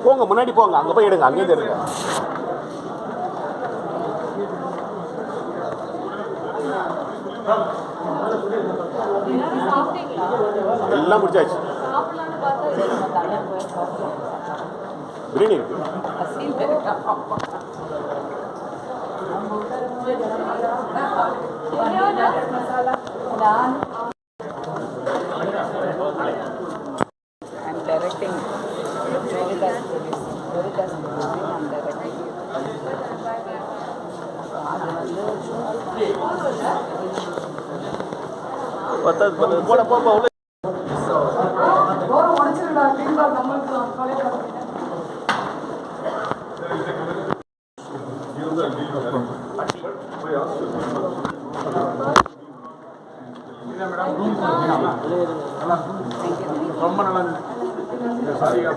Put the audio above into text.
போங்க முன்னாடி போங்க, அங்கே போய் எடுங்க, அங்கேயும் எடுங்க. எல்லாம் முடிச்சாச்சு. பிரியாணி இருக்கு. I'm directing. Veritas producing. I'm directing. போட போட